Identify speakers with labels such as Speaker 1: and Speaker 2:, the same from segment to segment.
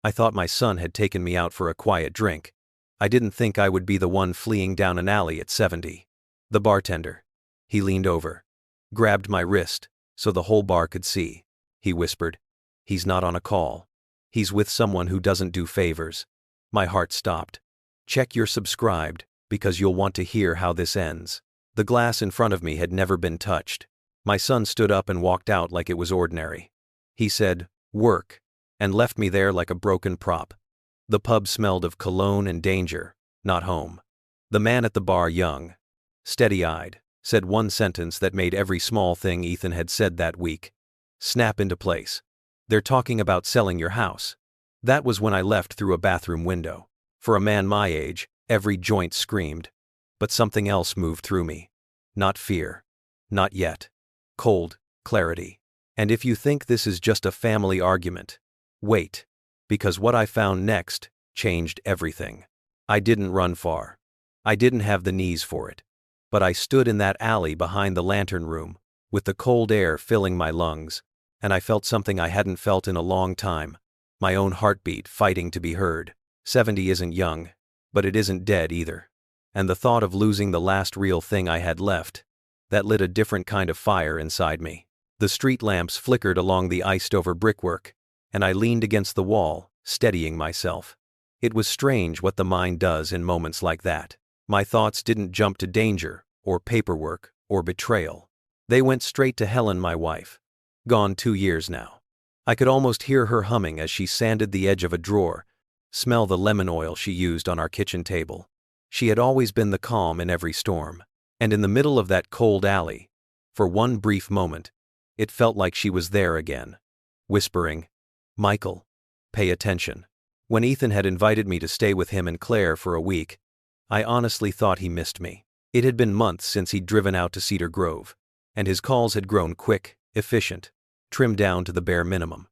Speaker 1: I thought my son had taken me out for a quiet drink. I didn't think I would be the one fleeing down an alley at 70. The bartender. He leaned over, grabbed my wrist, so the whole bar could see. He whispered, "He's not on a call. He's with someone who doesn't do favors." My heart stopped. "Check you're subscribed, because you'll want to hear how this ends." The glass in front of me had never been touched. My son stood up and walked out like it was ordinary. He said, "Work," and left me there like a broken prop. The pub smelled of cologne and danger, not home. The man at the bar, young, steady-eyed, said one sentence that made every small thing Ethan had said that week snap into place. "They're talking about selling your house." That was when I left through a bathroom window. For a man my age, every joint screamed. But something else moved through me. Not fear. Not yet. Cold clarity. And if you think this is just a family argument, wait. Because what I found next changed everything. I didn't run far. I didn't have the knees for it. But I stood in that alley behind the lantern room, with the cold air filling my lungs, and I felt something I hadn't felt in a long time. My own heartbeat fighting to be heard. 70 isn't young, but it isn't dead either. And the thought of losing the last real thing I had left, that lit a different kind of fire inside me. The street lamps flickered along the iced-over brickwork, and I leaned against the wall, steadying myself. It was strange what the mind does in moments like that. My thoughts didn't jump to danger, or paperwork, or betrayal. They went straight to Helen, my wife. Gone 2 years now. I could almost hear her humming as she sanded the edge of a drawer, smell the lemon oil she used on our kitchen table. She had always been the calm in every storm. And in the middle of that cold alley, for one brief moment, it felt like she was there again, whispering, "Michael, pay attention." When Ethan had invited me to stay with him and Claire for a week, I honestly thought he missed me. It had been months since he'd driven out to Cedar Grove, and his calls had grown quick, efficient, trimmed down to the bare minimum.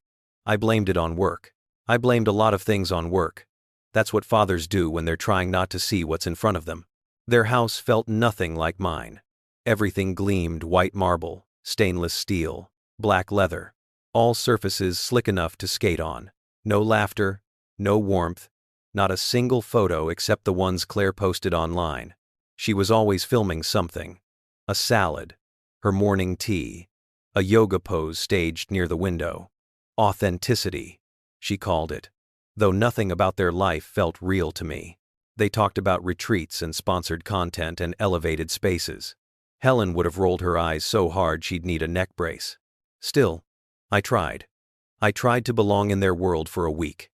Speaker 1: I blamed it on work. I blamed a lot of things on work. That's what fathers do when they're trying not to see what's in front of them. Their house felt nothing like mine. Everything gleamed white marble, stainless steel, black leather, all surfaces slick enough to skate on. No laughter, no warmth, not a single photo except the ones Claire posted online. She was always filming something. A salad, her morning tea, a yoga pose staged near the window. Authenticity, she called it. Though nothing about their life felt real to me. They talked about retreats and sponsored content and elevated spaces. Helen would have rolled her eyes so hard she'd need a neck brace. Still, I tried. I tried to belong in their world for a week.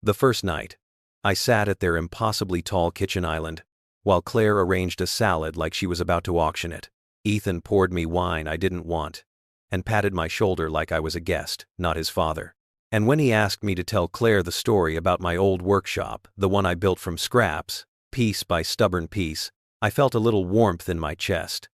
Speaker 1: The first night, I sat at their impossibly tall kitchen island, while Claire arranged a salad like she was about to auction it. Ethan poured me wine I didn't want, and patted my shoulder like I was a guest, not his father. And when he asked me to tell Claire the story about my old workshop, the one I built from scraps, piece by stubborn piece, I felt a little warmth in my chest.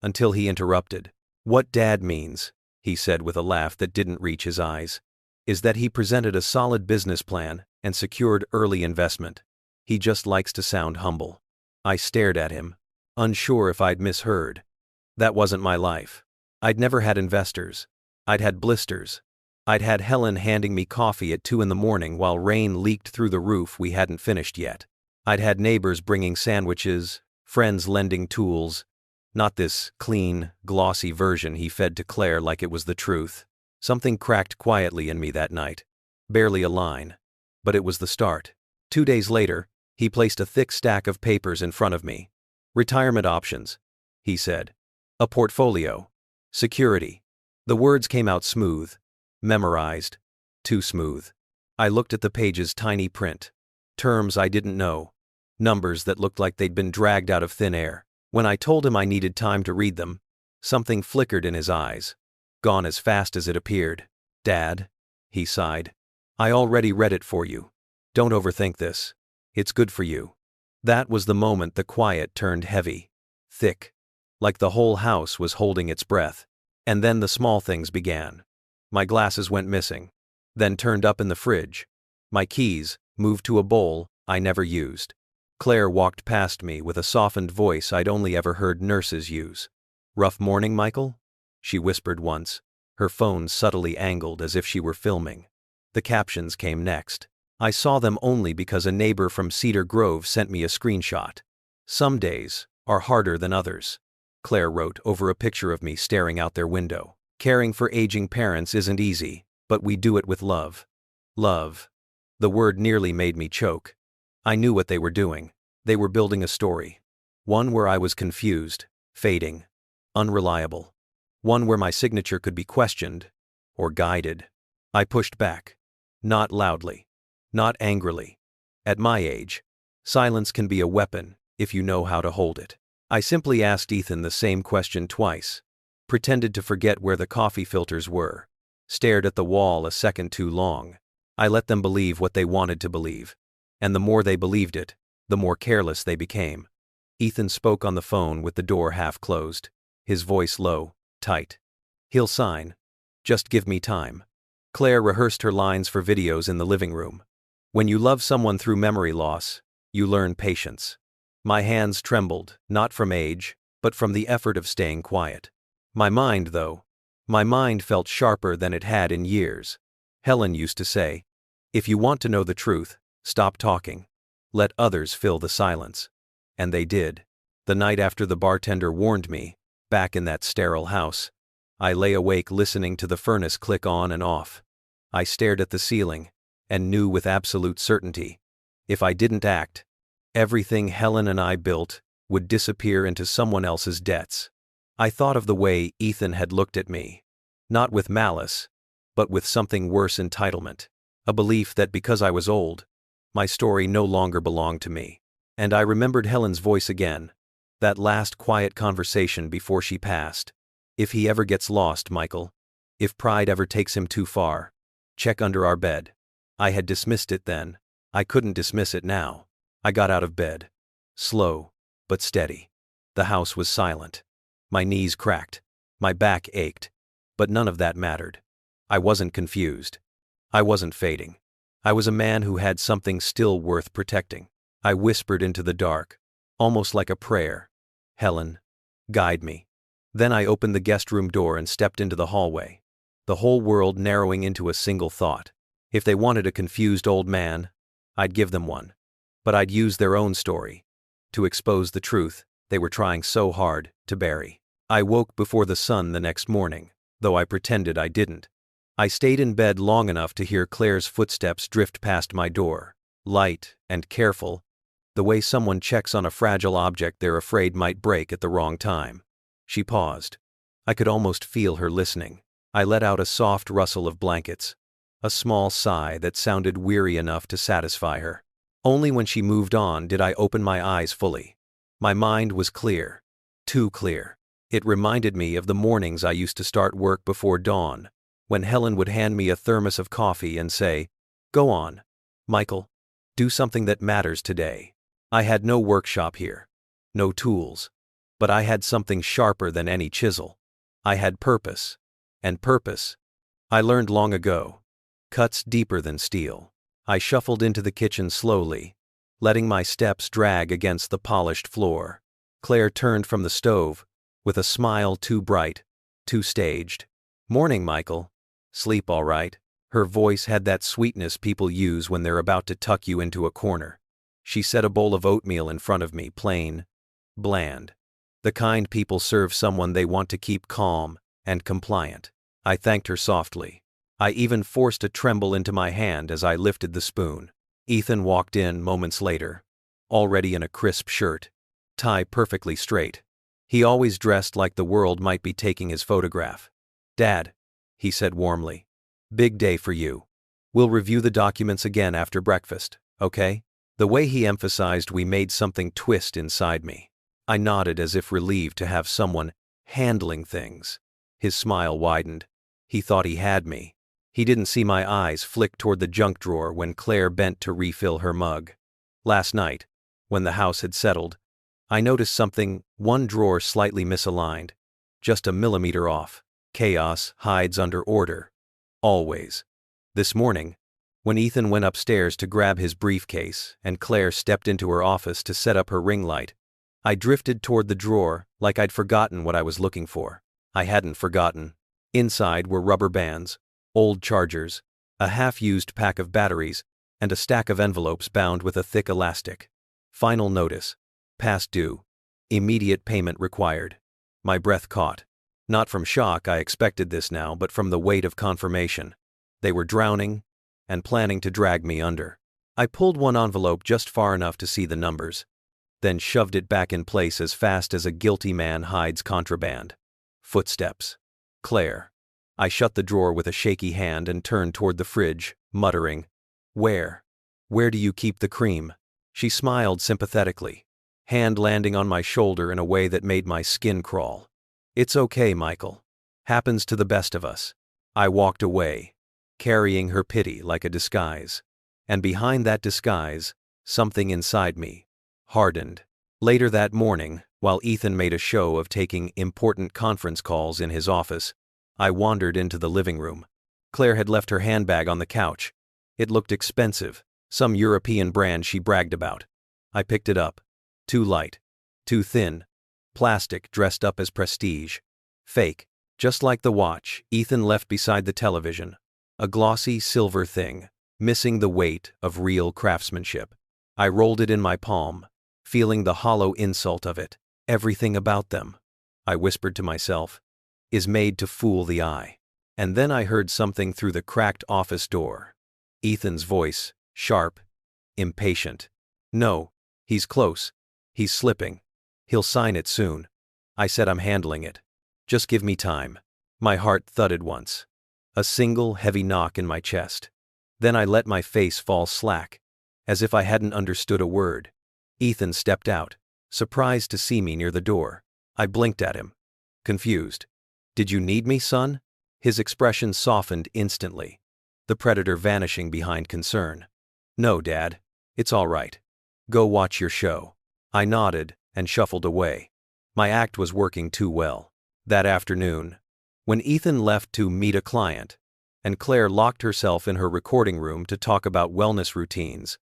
Speaker 1: Until he interrupted. "What Dad means," he said with a laugh that didn't reach his eyes, "is that he presented a solid business plan and secured early investment. He just likes to sound humble." I stared at him, unsure if I'd misheard. That wasn't my life. I'd never had investors. I'd had blisters. I'd had Helen handing me coffee at 2 in the morning while rain leaked through the roof we hadn't finished yet. I'd had neighbors bringing sandwiches, friends lending tools. Not this clean, glossy version he fed to Claire like it was the truth. Something cracked quietly in me that night. Barely a line. But it was the start. 2 days later, he placed a thick stack of papers in front of me. "Retirement options," he said. "A portfolio. Security." The words came out smooth. Memorized. Too smooth. I looked at the page's tiny print. Terms I didn't know. Numbers that looked like they'd been dragged out of thin air. When I told him I needed time to read them, something flickered in his eyes. Gone as fast as it appeared. "Dad," he sighed. "I already read it for you. Don't overthink this. It's good for you." That was the moment the quiet turned heavy. Thick. Like the whole house was holding its breath. And then the small things began. My glasses went missing, then turned up in the fridge. My keys moved to a bowl I never used. Claire walked past me with a softened voice I'd only ever heard nurses use. "Rough morning, Michael?" she whispered once, her phone subtly angled as if she were filming. The captions came next. I saw them only because a neighbor from Cedar Grove sent me a screenshot. Some days are harder than others, Claire wrote over a picture of me staring out their window. Caring for aging parents isn't easy, but we do it with love. Love. The word nearly made me choke. I knew what they were doing. They were building a story. One where I was confused, fading, unreliable. One where my signature could be questioned or guided. I pushed back. Not loudly. Not angrily. At my age, silence can be a weapon if you know how to hold it. I simply asked Ethan the same question twice. Pretended to forget where the coffee filters were. Stared at the wall a second too long. I let them believe what they wanted to believe. And the more they believed it, the more careless they became. Ethan spoke on the phone with the door half closed. His voice low, tight. He'll sign. Just give me time. Claire rehearsed her lines for videos in the living room. When you love someone through memory loss, you learn patience. My hands trembled, not from age, but from the effort of staying quiet. My mind felt sharper than it had in years. Helen used to say, if you want to know the truth, stop talking. Let others fill the silence. And they did. The night after the bartender warned me, back in that sterile house, I lay awake listening to the furnace click on and off. I stared at the ceiling, and knew with absolute certainty, if I didn't act, everything Helen and I built would disappear into someone else's debts. I thought of the way Ethan had looked at me. Not with malice, but with something worse, entitlement. A belief that because I was old, my story no longer belonged to me. And I remembered Helen's voice again. That last quiet conversation before she passed. If he ever gets lost, Michael. If pride ever takes him too far. Check under our bed. I had dismissed it then. I couldn't dismiss it now. I got out of bed. Slow, but steady. The house was silent. My knees cracked. My back ached. But none of that mattered. I wasn't confused. I wasn't fading. I was a man who had something still worth protecting. I whispered into the dark, almost like a prayer. Helen, guide me. Then I opened the guest room door and stepped into the hallway. The whole world narrowing into a single thought. If they wanted a confused old man, I'd give them one. But I'd use their own story to expose the truth they were trying so hard to bury. I woke before the sun the next morning, though I pretended I didn't. I stayed in bed long enough to hear Claire's footsteps drift past my door, light and careful, the way someone checks on a fragile object they're afraid might break at the wrong time. She paused. I could almost feel her listening. I let out a soft rustle of blankets, a small sigh that sounded weary enough to satisfy her. Only when she moved on did I open my eyes fully. My mind was clear. Too clear. It reminded me of the mornings I used to start work before dawn, when Helen would hand me a thermos of coffee and say, "Go on, Michael. Do something that matters today." I had no workshop here. No tools. But I had something sharper than any chisel. I had purpose. And purpose, I learned long ago, cuts deeper than steel. I shuffled into the kitchen slowly, letting my steps drag against the polished floor. Claire turned from the stove, with a smile too bright, too staged. "Morning, Michael. Sleep all right?" Her voice had that sweetness people use when they're about to tuck you into a corner. She set a bowl of oatmeal in front of me, plain, bland. The kind people serve someone they want to keep calm and compliant. I thanked her softly. I even forced a tremble into my hand as I lifted the spoon. Ethan walked in moments later, already in a crisp shirt, tie perfectly straight. He always dressed like the world might be taking his photograph. "Dad," he said warmly. "Big day for you. We'll review the documents again after breakfast, okay?" The way he emphasized we made something twist inside me. I nodded as if relieved to have someone handling things. His smile widened. He thought he had me. He didn't see my eyes flick toward the junk drawer when Claire bent to refill her mug. Last night, when the house had settled, I noticed something, one drawer slightly misaligned, just a millimeter off. Chaos hides under order. Always. This morning, when Ethan went upstairs to grab his briefcase and Claire stepped into her office to set up her ring light, I drifted toward the drawer like I'd forgotten what I was looking for. I hadn't forgotten. Inside were rubber bands, old chargers, a half-used pack of batteries, and a stack of envelopes bound with a thick elastic. Final notice. Past due. Immediate payment required. My breath caught. Not from shock, I expected this now, but from the weight of confirmation. They were drowning and planning to drag me under. I pulled one envelope just far enough to see the numbers, then shoved it back in place as fast as a guilty man hides contraband. Footsteps. Claire. I shut the drawer with a shaky hand and turned toward the fridge, muttering, "Where do you keep the cream?" She smiled sympathetically, hand landing on my shoulder in a way that made my skin crawl. "It's okay, Michael. Happens to the best of us." I walked away, carrying her pity like a disguise. And behind that disguise, something inside me hardened. Later that morning, while Ethan made a show of taking important conference calls in his office, I wandered into the living room. Claire had left her handbag on the couch. It looked expensive, some European brand she bragged about. I picked it up. Too light. Too thin. Plastic dressed up as prestige. Fake. Just like the watch Ethan left beside the television. A glossy silver thing, missing the weight of real craftsmanship. I rolled it in my palm, feeling the hollow insult of it. Everything about them, I whispered to myself, is made to fool the eye. And then I heard something through the cracked office door. Ethan's voice, sharp, impatient. "No, he's close. He's slipping. He'll sign it soon." I said, "I'm handling it. Just give me time." My heart thudded once. A single heavy knock in my chest. Then I let my face fall slack, as if I hadn't understood a word. Ethan stepped out, surprised to see me near the door. I blinked at him, confused. "Did you need me, son?" His expression softened instantly, the predator vanishing behind concern. "No, Dad. It's all right. Go watch your show." I nodded and shuffled away. My act was working too well. That afternoon, when Ethan left to meet a client, and Claire locked herself in her recording room to talk about wellness routines,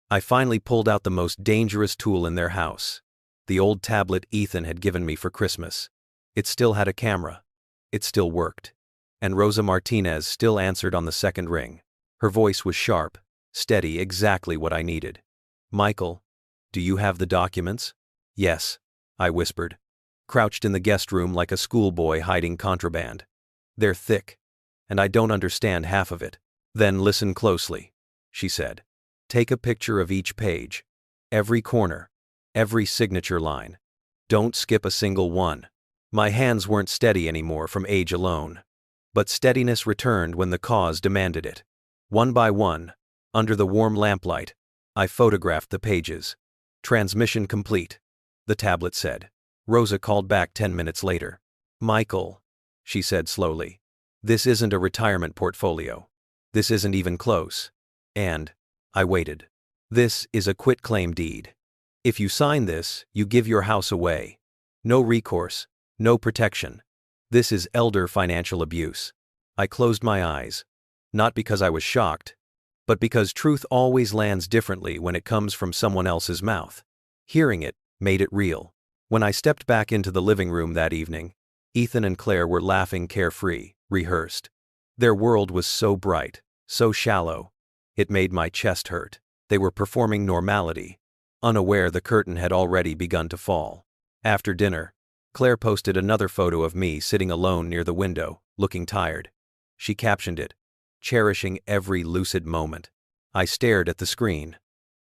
Speaker 1: I finally pulled out the most dangerous tool in their house. The old tablet Ethan had given me for Christmas. It still had a camera. It still worked. And Rosa Martinez still answered on the second ring. Her voice was sharp, steady, exactly what I needed. "Michael, do you have the documents?" "Yes," I whispered, crouched in the guest room like a schoolboy hiding contraband. "They're thick, and I don't understand half of it." "Then listen closely," she said. "Take a picture of each page, every corner, every signature line. Don't skip a single one." My hands weren't steady anymore from age alone, but steadiness returned when the cause demanded it. One by one, under the warm lamplight, I photographed the pages. "Transmission complete," the tablet said. Rosa called back 10 minutes later. "Michael," she said slowly, "this isn't a retirement portfolio. This isn't even close. And," I waited, "this is a quitclaim deed. If you sign this, you give your house away. No recourse, no protection. This is elder financial abuse." I closed my eyes, not because I was shocked, but because truth always lands differently when it comes from someone else's mouth. Hearing it made it real. When I stepped back into the living room that evening, Ethan and Claire were laughing carefree, rehearsed. Their world was so bright, so shallow, it made my chest hurt. They were performing normality, unaware the curtain had already begun to fall. After dinner, Claire posted another photo of me sitting alone near the window, looking tired. She captioned it, "Cherishing every lucid moment." I stared at the screen,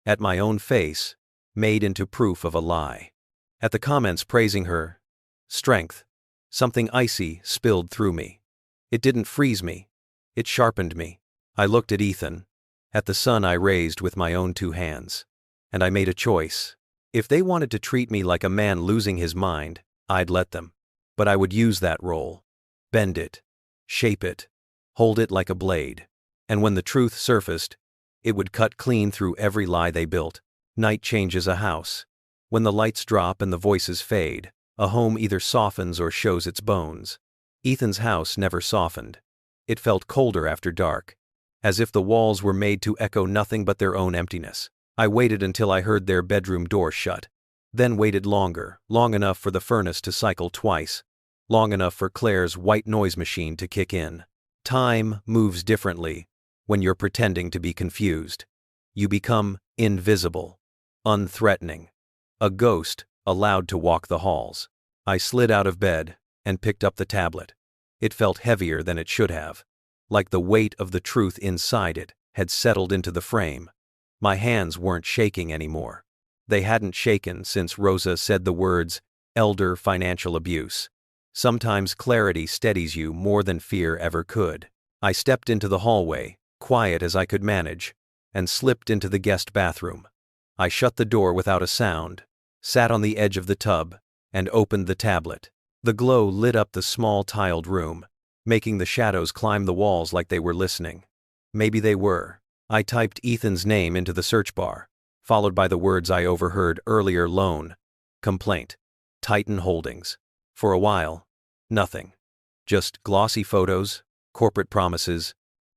Speaker 1: at my own face, made into proof of a lie. At the comments praising her strength, something icy spilled through me. It didn't freeze me. It sharpened me. I looked at Ethan, at the son I raised with my own 2 hands. And I made a choice. If they wanted to treat me like a man losing his mind, I'd let them. But I would use that role. Bend it. Shape it. Hold it like a blade. And when the truth surfaced, it would cut clean through every lie they built. Night changes a house. When the lights drop and the voices fade, a home either softens or shows its bones. Ethan's house never softened. It felt colder after dark, as if the walls were made to echo nothing but their own emptiness. I waited until I heard their bedroom door shut, then waited longer, long enough for the furnace to cycle twice, long enough for Claire's white noise machine to kick in. Time moves differently when you're pretending to be confused. You become invisible, unthreatening. A ghost, allowed to walk the halls. I slid out of bed and picked up the tablet. It felt heavier than it should have, like the weight of the truth inside it had settled into the frame. My hands weren't shaking anymore. They hadn't shaken since Rosa said the words, elder financial abuse. Sometimes clarity steadies you more than fear ever could. I stepped into the hallway, quiet as I could manage, and slipped into the guest bathroom. I shut the door without a sound, sat on the edge of the tub, and opened the tablet. The glow lit up the small tiled room, making the shadows climb the walls like they were listening. Maybe they were. I typed Ethan's name into the search bar, followed by the words I overheard earlier: loan, complaint, Titan Holdings. For a while, nothing. Just glossy photos, corporate promises,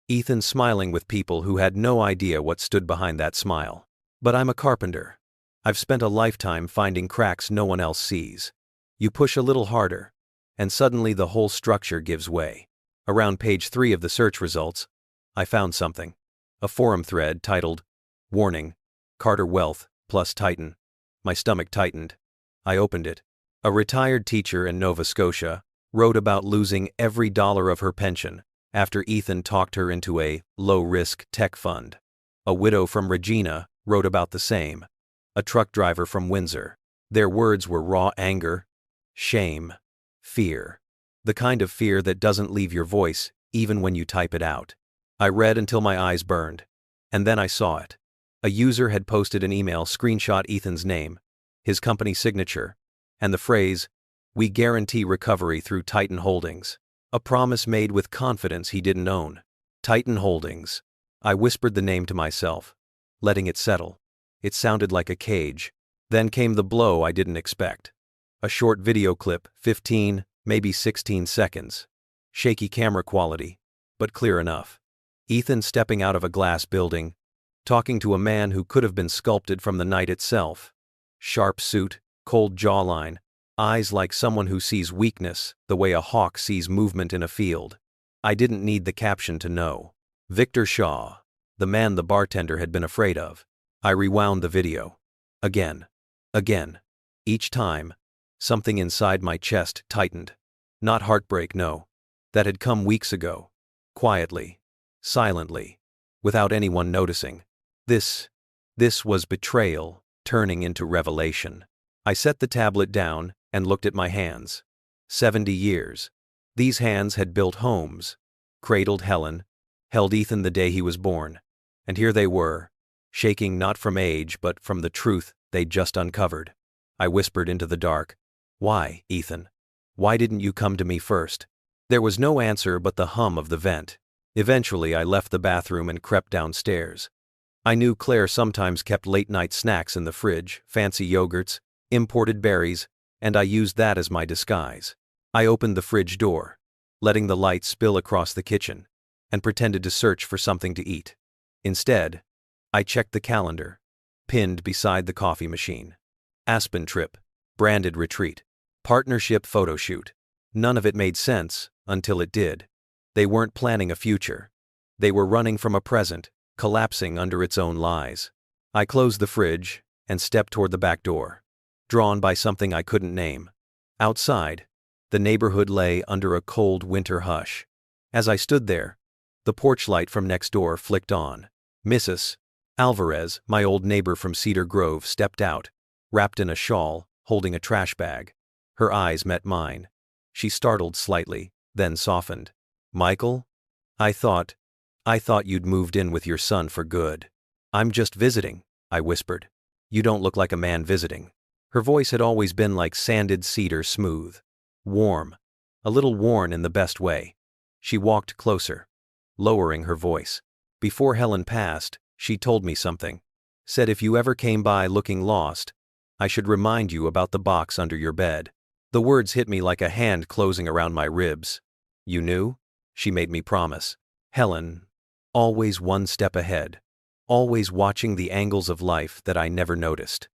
Speaker 1: Ethan smiling with people who had no idea what stood behind that smile. But I'm a carpenter. I've spent a lifetime finding cracks no one else sees. You push a little harder, and suddenly the whole structure gives way. Around page 3 of the search results, I found something. A forum thread titled, Warning, Carter Wealth plus Titan. My stomach tightened. I opened it. A retired teacher in Nova Scotia wrote about losing every dollar of her pension after Ethan talked her into a low-risk tech fund. A widow from Regina wrote about the same. A truck driver from Windsor. Their words were raw anger, shame, fear. The kind of fear that doesn't leave your voice even when you type it out. I read until my eyes burned. And then I saw it. A user had posted an email screenshot Ethan's name, his company signature, and the phrase, "We guarantee recovery through Titan Holdings." A promise made with confidence he didn't own. Titan Holdings. I whispered the name to myself, letting it settle. It sounded like a cage. Then came the blow I didn't expect. A short video clip, 15, maybe 16 seconds. Shaky camera quality, but clear enough. Ethan stepping out of a glass building, talking to a man who could have been sculpted from the night itself. Sharp suit, cold jawline, eyes like someone who sees weakness the way a hawk sees movement in a field. I didn't need the caption to know. Victor Shaw, the man the bartender had been afraid of. I rewound the video. Again. Each time, something inside my chest tightened. Not heartbreak, no. That had come weeks ago. Quietly. Silently. Without anyone noticing. This was betrayal, turning into revelation. I set the tablet down and looked at my hands. 70 years. These hands had built homes, cradled Helen, held Ethan the day he was born. And here they were, shaking not from age but from the truth they'd just uncovered. I whispered into the dark, "Why, Ethan? Why didn't you come to me first?" There was no answer but the hum of the vent. Eventually I left the bathroom and crept downstairs. I knew Claire sometimes kept late-night snacks in the fridge, fancy yogurts, imported berries, and I used that as my disguise. I opened the fridge door, letting the light spill across the kitchen, and pretended to search for something to eat. Instead, I checked the calendar, pinned beside the coffee machine. Aspen trip, branded retreat, partnership photo shoot. None of it made sense until it did. They weren't planning a future. They were running from a present, collapsing under its own lies. I closed the fridge and stepped toward the back door, drawn by something I couldn't name. Outside, the neighborhood lay under a cold winter hush. As I stood there, the porch light from next door flicked on. Mrs. Alvarez, my old neighbor from Cedar Grove, stepped out, wrapped in a shawl, holding a trash bag. Her eyes met mine. She startled slightly, then softened. "Michael? I thought you'd moved in with your son for good." "I'm just visiting," I whispered. "You don't look like a man visiting." Her voice had always been like sanded cedar, smooth. Warm. A little worn in the best way. She walked closer, lowering her voice. "Before Helen passed, she told me something. Said if you ever came by looking lost, I should remind you about the box under your bed." The words hit me like a hand closing around my ribs. "You knew?" She made me promise. Helen, always one step ahead, always watching the angles of life that I never noticed.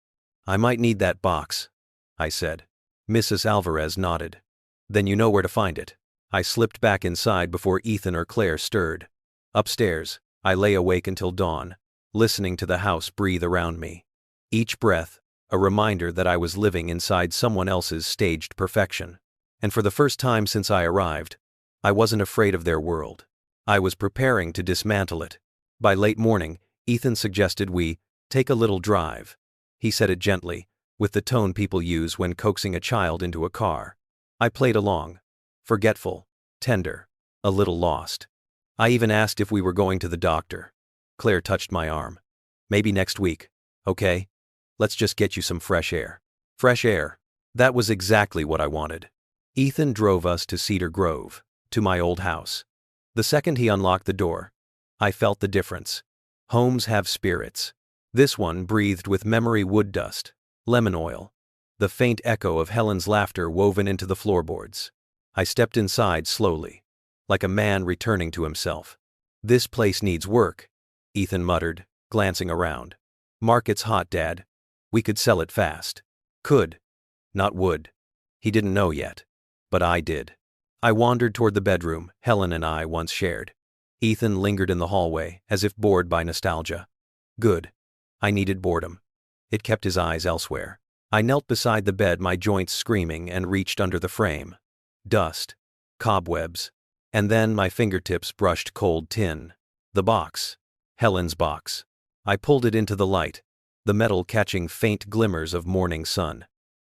Speaker 1: "I might need that box," I said. Mrs. Alvarez nodded. "Then you know where to find it." I slipped back inside before Ethan or Claire stirred. Upstairs, I lay awake until dawn, listening to the house breathe around me. Each breath, a reminder that I was living inside someone else's staged perfection. And for the first time since I arrived, I wasn't afraid of their world. I was preparing to dismantle it. By late morning, Ethan suggested we take a little drive. He said it gently, with the tone people use when coaxing a child into a car. I played along, forgetful, tender, a little lost. I even asked if we were going to the doctor. Claire touched my arm. Maybe next week, okay? Let's just get you some fresh air. Fresh air. That was exactly what I wanted. Ethan drove us to Cedar Grove, to my old house. The second he unlocked the door, I felt the difference. Homes have spirits. This one breathed with memory wood dust, lemon oil, the faint echo of Helen's laughter woven into the floorboards. I stepped inside slowly, like a man returning to himself. This place needs work, Ethan muttered, glancing around. Market's hot, Dad. We could sell it fast. Could. Not would. He didn't know yet. But I did. I wandered toward the bedroom Helen and I once shared. Ethan lingered in the hallway, as if bored by nostalgia. Good. I needed boredom. It kept his eyes elsewhere. I knelt beside the bed, my joints screaming, and reached under the frame. Dust. Cobwebs. And then my fingertips brushed cold tin. The box. Helen's box. I pulled it into the light, the metal catching faint glimmers of morning sun.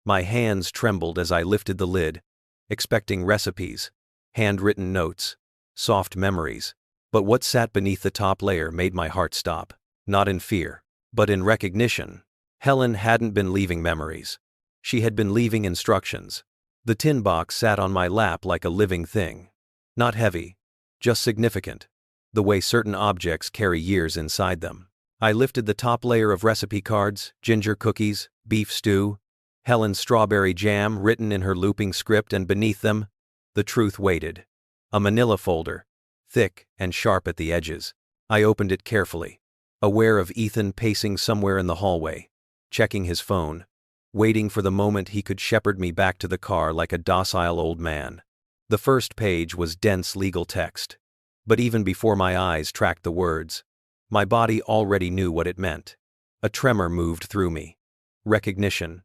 Speaker 1: My hands trembled as I lifted the lid, expecting recipes, handwritten notes, soft memories. But what sat beneath the top layer made my heart stop, not in fear, but in recognition. Helen hadn't been leaving memories. She had been leaving instructions. The tin box sat on my lap like a living thing. Not heavy, just significant. The way certain objects carry years inside them. I lifted the top layer of recipe cards, ginger cookies, beef stew, Helen's strawberry jam written in her looping script, and beneath them, the truth waited. A manila folder, thick and sharp at the edges. I opened it carefully, aware of Ethan pacing somewhere in the hallway, checking his phone, waiting for the moment he could shepherd me back to the car like a docile old man. The first page was dense legal text. But even before my eyes tracked the words, my body already knew what it meant. A tremor moved through me. Recognition.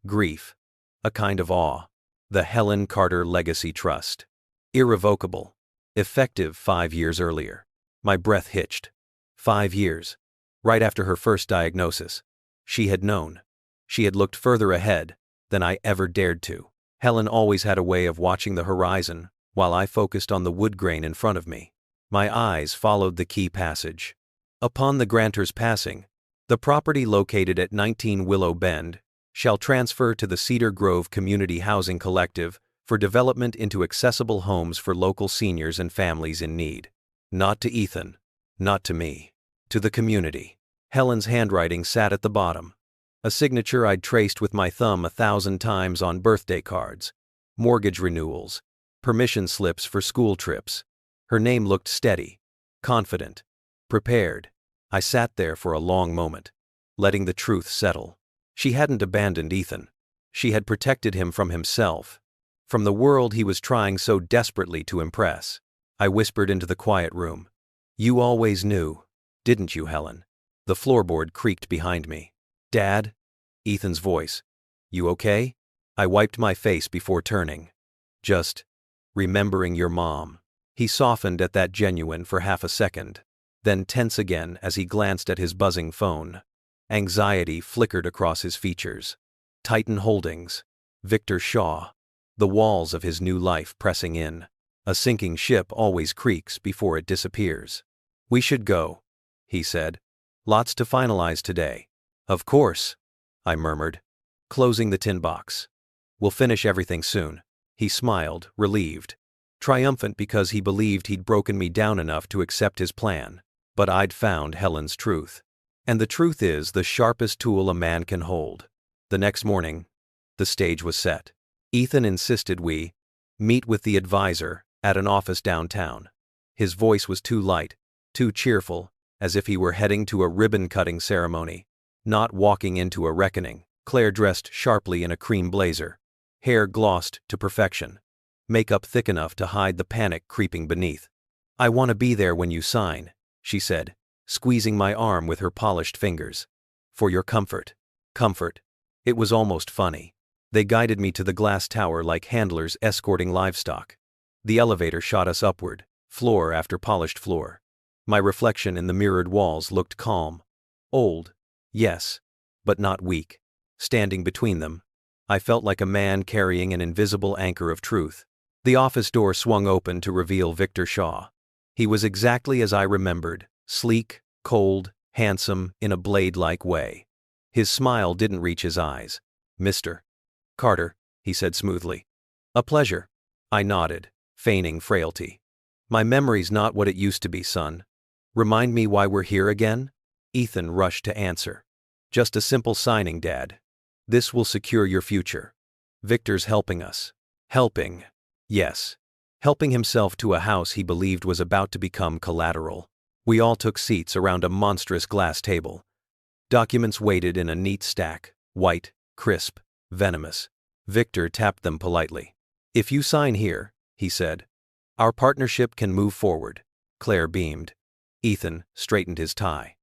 Speaker 1: Grief. A kind of awe. The Helen Carter Legacy Trust. Irrevocable. Effective 5 years earlier. My breath hitched. 5 years. Right after her first diagnosis. She had known. She had looked further ahead than I ever dared to. Helen always had a way of watching the horizon while I focused on the wood grain in front of me. My eyes followed the key passage. Upon the grantor's passing, the property located at 19 Willow Bend shall transfer to the Cedar Grove Community Housing Collective for development into accessible homes for local seniors and families in need. Not to Ethan. Not to me. To the community. Helen's handwriting sat at the bottom. A signature I'd traced with my thumb 1,000 times on birthday cards, mortgage renewals, permission slips for school trips. Her name looked steady, confident, prepared. I sat there for a long moment, letting the truth settle. She hadn't abandoned Ethan. She had protected him from himself, from the world he was trying so desperately to impress. I whispered into the quiet room. You always knew, didn't you, Helen? The floorboard creaked behind me. Dad? Ethan's voice. You okay? I wiped my face before turning. Just remembering your mom. He softened at that genuine for half a second, then tense again as he glanced at his buzzing phone. Anxiety flickered across his features. Titan Holdings. Victor Shaw. The walls of his new life pressing in. A sinking ship always creaks before it disappears. We should go, he said. Lots to finalize today. Of course, I murmured, closing the tin box. We'll finish everything soon. He smiled, relieved. Triumphant because he believed he'd broken me down enough to accept his plan. But I'd found Helen's truth. And the truth is the sharpest tool a man can hold. The next morning, the stage was set. Ethan insisted we meet with the advisor at an office downtown. His voice was too light, too cheerful, as if he were heading to a ribbon-cutting ceremony, not walking into a reckoning. Claire dressed sharply in a cream blazer, hair glossed to perfection, makeup thick enough to hide the panic creeping beneath. I want to be there when you sign, she said, squeezing my arm with her polished fingers. For your comfort. Comfort. It was almost funny. They guided me to the glass tower like handlers escorting livestock. The elevator shot us upward, floor after polished floor. My reflection in the mirrored walls looked calm. Old, yes, but not weak. Standing between them, I felt like a man carrying an invisible anchor of truth. The office door swung open to reveal Victor Shaw. He was exactly as I remembered, sleek, cold, handsome, in a blade-like way. His smile didn't reach his eyes. "Mr. Carter," he said smoothly. "A pleasure." I nodded, feigning frailty. "My memory's not what it used to be, son. Remind me why we're here again?" Ethan rushed to answer. "Just a simple signing, Dad. This will secure your future. Victor's helping us." Helping. Yes. Helping himself to a house he believed was about to become collateral. We all took seats around a monstrous glass table. Documents waited in a neat stack, white, crisp, venomous. Victor tapped them politely. "If you sign here," he said, "our partnership can move forward." Claire beamed. Ethan straightened his tie.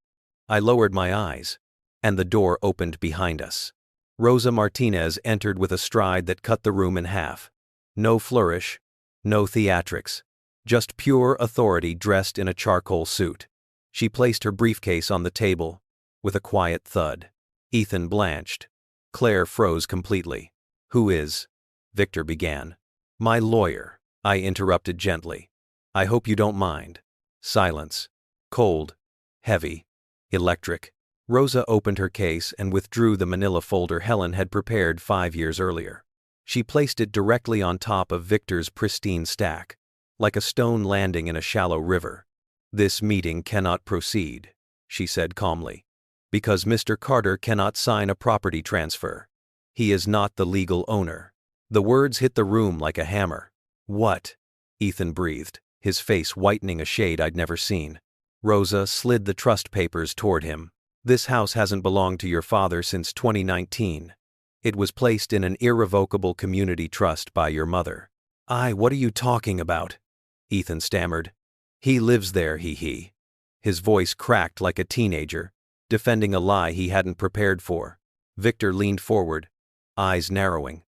Speaker 1: I lowered my eyes, and the door opened behind us. Rosa Martinez entered with a stride that cut the room in half. No flourish, no theatrics, just pure authority dressed in a charcoal suit. She placed her briefcase on the table, with a quiet thud. Ethan blanched. Claire froze completely. "Who is?" Victor began. "My lawyer," I interrupted gently. "I hope you don't mind." Silence. Cold. Heavy. Electric. Rosa opened her case and withdrew the manila folder Helen had prepared 5 years earlier. She placed it directly on top of Victor's pristine stack, like a stone landing in a shallow river. "This meeting cannot proceed," she said calmly, "because Mr. Carter cannot sign a property transfer. He is not the legal owner." The words hit the room like a hammer. "What?" Ethan breathed, his face whitening a shade I'd never seen. Rosa slid the trust papers toward him. "This house hasn't belonged to your father since 2019. It was placed in an irrevocable community trust by your mother." What are you talking about?" Ethan stammered. "He lives there, he." His voice cracked like a teenager, defending a lie he hadn't prepared for. Victor leaned forward, eyes narrowing.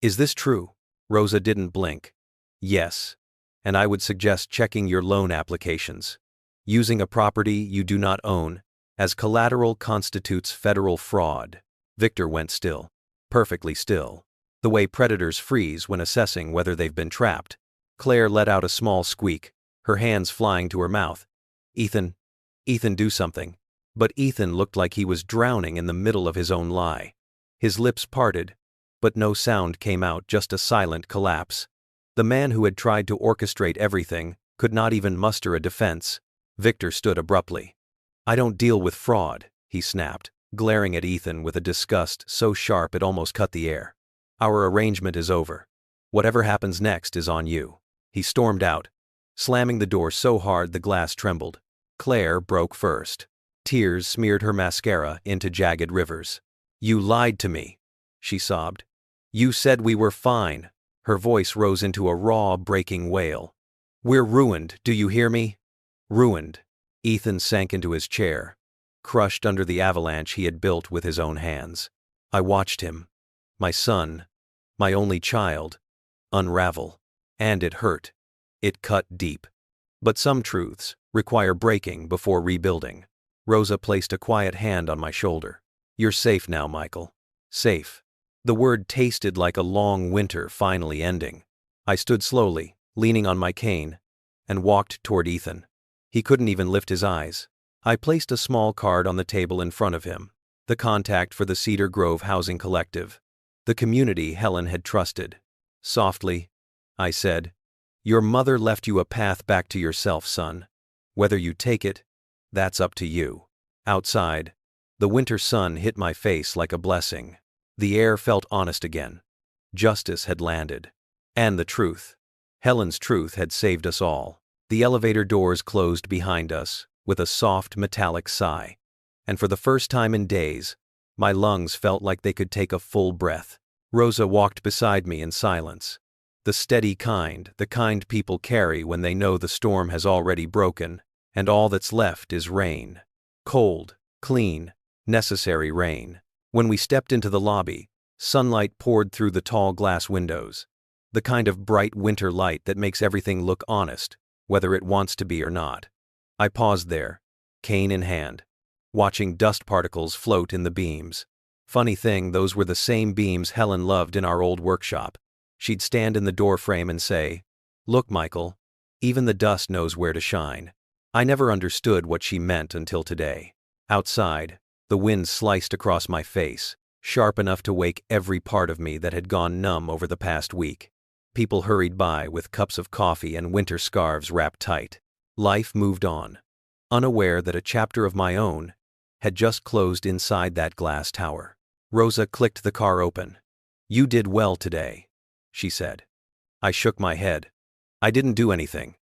Speaker 1: "Is this true?" Rosa didn't blink. "Yes. And I would suggest checking your loan applications. Using a property you do not own as collateral constitutes federal fraud." Victor went still. Perfectly still. The way predators freeze when assessing whether they've been trapped. Claire let out a small squeak, her hands flying to her mouth. Ethan, do something." But Ethan looked like he was drowning in the middle of his own lie. His lips parted, but no sound came out, just a silent collapse. The man who had tried to orchestrate everything could not even muster a defense. Victor stood abruptly. "I don't deal with fraud," he snapped, glaring at Ethan with a disgust so sharp it almost cut the air. "Our arrangement is over. Whatever happens next is on you." He stormed out, slamming the door so hard the glass trembled. Claire broke first. Tears smeared her mascara into jagged rivers. "You lied to me," she sobbed. "You said we were fine." Her voice rose into a raw, breaking wail. "We're ruined, do you hear me? Ruined." Ethan sank into his chair, crushed under the avalanche he had built with his own hands. I watched him, my son, my only child, unravel. And it hurt. It cut deep. But some truths require breaking before rebuilding. Rosa placed a quiet hand on my shoulder. "You're safe now, Michael. Safe." The word tasted like a long winter finally ending. I stood slowly, leaning on my cane, and walked toward Ethan. He couldn't even lift his eyes. I placed a small card on the table in front of him. The contact for the Cedar Grove Housing Collective. The community Helen had trusted. Softly, I said, "Your mother left you a path back to yourself, son. Whether you take it, that's up to you." Outside, the winter sun hit my face like a blessing. The air felt honest again. Justice had landed. And the truth. Helen's truth had saved us all. The elevator doors closed behind us, with a soft metallic sigh. And for the first time in days, my lungs felt like they could take a full breath. Rosa walked beside me in silence. The steady kind, the kind people carry when they know the storm has already broken, and all that's left is rain. Cold, clean, necessary rain. When we stepped into the lobby, sunlight poured through the tall glass windows. The kind of bright winter light that makes everything look honest, whether it wants to be or not. I paused there, cane in hand, watching dust particles float in the beams. Funny thing, those were the same beams Helen loved in our old workshop. She'd stand in the doorframe and say, "Look, Michael, even the dust knows where to shine." I never understood what she meant until today. Outside, the wind sliced across my face, sharp enough to wake every part of me that had gone numb over the past week. People hurried by with cups of coffee and winter scarves wrapped tight. Life moved on, unaware that a chapter of my own had just closed inside that glass tower. Rosa clicked the car open. "You did well today," she said. I shook my head. "I didn't do anything."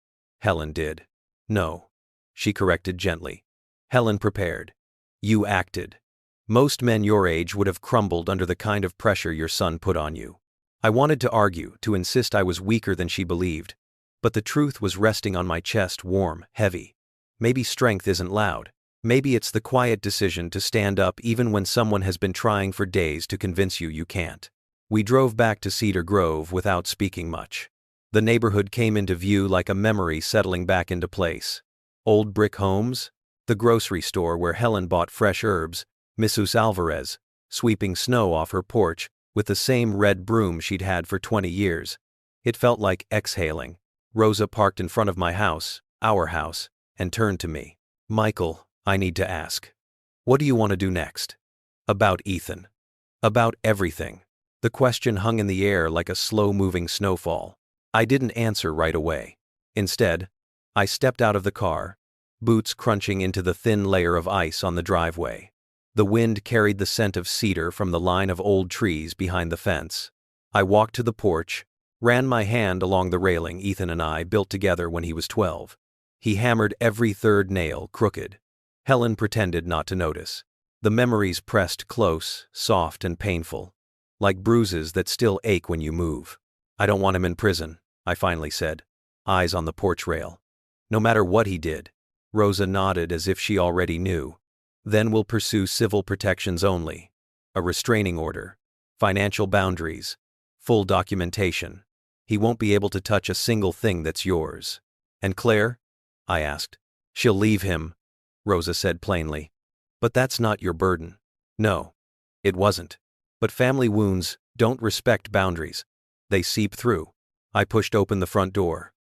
Speaker 1: "Helen did." "No," she corrected gently. "Helen prepared. You acted. Most men your age would have crumbled under the kind of pressure your son put on you." I wanted to argue, to insist I was weaker than she believed, but the truth was resting on my chest, warm, heavy. Maybe strength isn't loud. Maybe it's the quiet decision to stand up even when someone has been trying for days to convince you you can't. We drove back to Cedar Grove without speaking much. The neighborhood came into view like a memory settling back into place. Old brick homes, the grocery store where Helen bought fresh herbs, Mrs. Alvarez, sweeping snow off her porch with the same red broom she'd had for 20 years. It felt like exhaling. Rosa parked in front of my house, our house, and turned to me. "Michael, I need to ask. What do you want to do next?" "About Ethan." "About everything." The question hung in the air like a slow-moving snowfall. I didn't answer right away. Instead, I stepped out of the car, boots crunching into the thin layer of ice on the driveway. The wind carried the scent of cedar from the line of old trees behind the fence. I walked to the porch, ran my hand along the railing Ethan and I built together when he was 12. He hammered every third nail crooked. Helen pretended not to notice. The memories pressed close, soft and painful, like bruises that still ache when you move. "I don't want him in prison," I finally said, eyes on the porch rail. "No matter what he did." Rosa nodded as if she already knew. "Then we'll pursue civil protections only. A restraining order, financial boundaries, full documentation. He won't be able to touch a single thing that's yours." "And Claire?" I asked. "She'll leave him," Rosa said plainly. "But that's not your burden." No, it wasn't. But family wounds don't respect boundaries. They seep through. I pushed open the front door.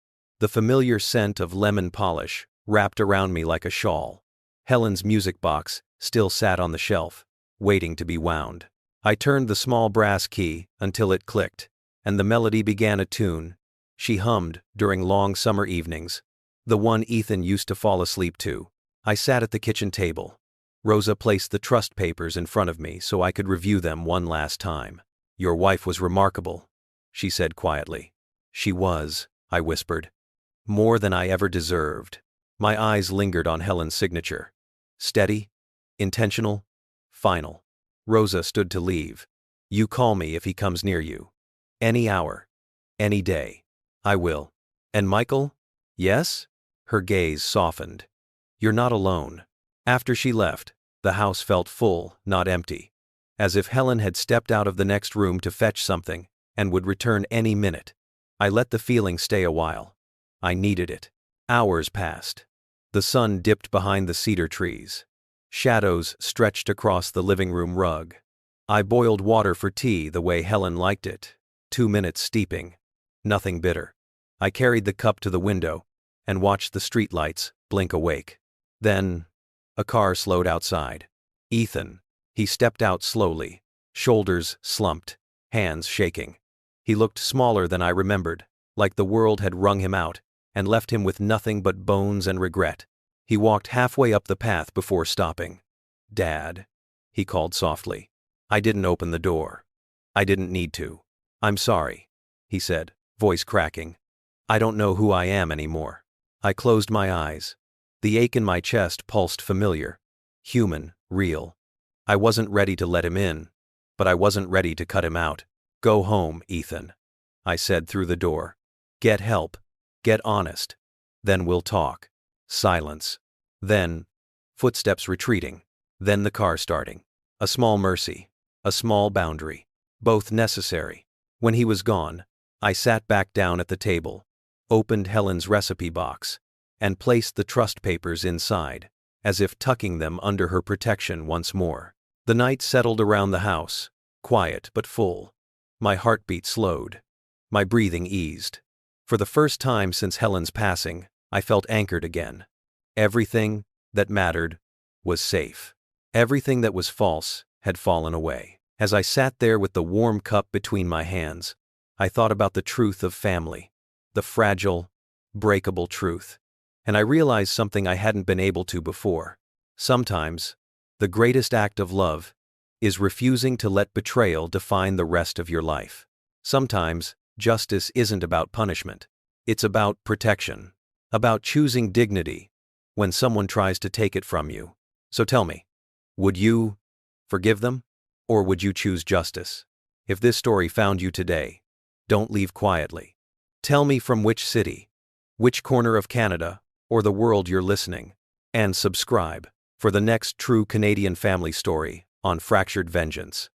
Speaker 1: The familiar scent of lemon polish wrapped around me like a shawl. Helen's music box still sat on the shelf, waiting to be wound. I turned the small brass key until it clicked, and the melody began a tune she hummed during long summer evenings, the one Ethan used to fall asleep to. I sat at the kitchen table. Rosa placed the trust papers in front of me so I could review them one last time. "Your wife was remarkable," she said quietly. "She was," I whispered. "More than I ever deserved." My eyes lingered on Helen's signature. Steady, intentional, final. Rosa stood to leave. "You call me if he comes near you. Any hour. Any day." "I will." "And Michael?" "Yes?" Her gaze softened. "You're not alone." After she left, the house felt full, not empty. As if Helen had stepped out of the next room to fetch something, and would return any minute. I let the feeling stay a while. I needed it. Hours passed. The sun dipped behind the cedar trees. Shadows stretched across the living room rug. I boiled water for tea the way Helen liked it, 2 minutes steeping. Nothing bitter. I carried the cup to the window and watched the streetlights blink awake. Then, a car slowed outside. Ethan. He stepped out slowly, shoulders slumped, hands shaking. He looked smaller than I remembered, like the world had wrung him out and left him with nothing but bones and regret. He walked halfway up the path before stopping. "Dad," he called softly. I didn't open the door. I didn't need to. "I'm sorry," he said, voice cracking. "I don't know who I am anymore." I closed my eyes. The ache in my chest pulsed familiar, human, real. I wasn't ready to let him in, but I wasn't ready to cut him out. "Go home, Ethan," I said through the door. "Get help. Get honest. Then we'll talk." Silence. Then, footsteps retreating. Then the car starting. A small mercy. A small boundary. Both necessary. When he was gone, I sat back down at the table, opened Helen's recipe box, and placed the trust papers inside, as if tucking them under her protection once more. The night settled around the house, quiet but full. My heartbeat slowed. My breathing eased. For the first time since Helen's passing, I felt anchored again. Everything that mattered was safe. Everything that was false had fallen away. As I sat there with the warm cup between my hands, I thought about the truth of family, the fragile, breakable truth. And I realized something I hadn't been able to before. Sometimes, the greatest act of love is refusing to let betrayal define the rest of your life. Sometimes, justice isn't about punishment. It's about protection. About choosing dignity when someone tries to take it from you. So tell me, would you forgive them? Or would you choose justice? If this story found you today, don't leave quietly. Tell me from which city, which corner of Canada, or the world you're listening, and subscribe for the next true Canadian family story on Fractured Vengeance.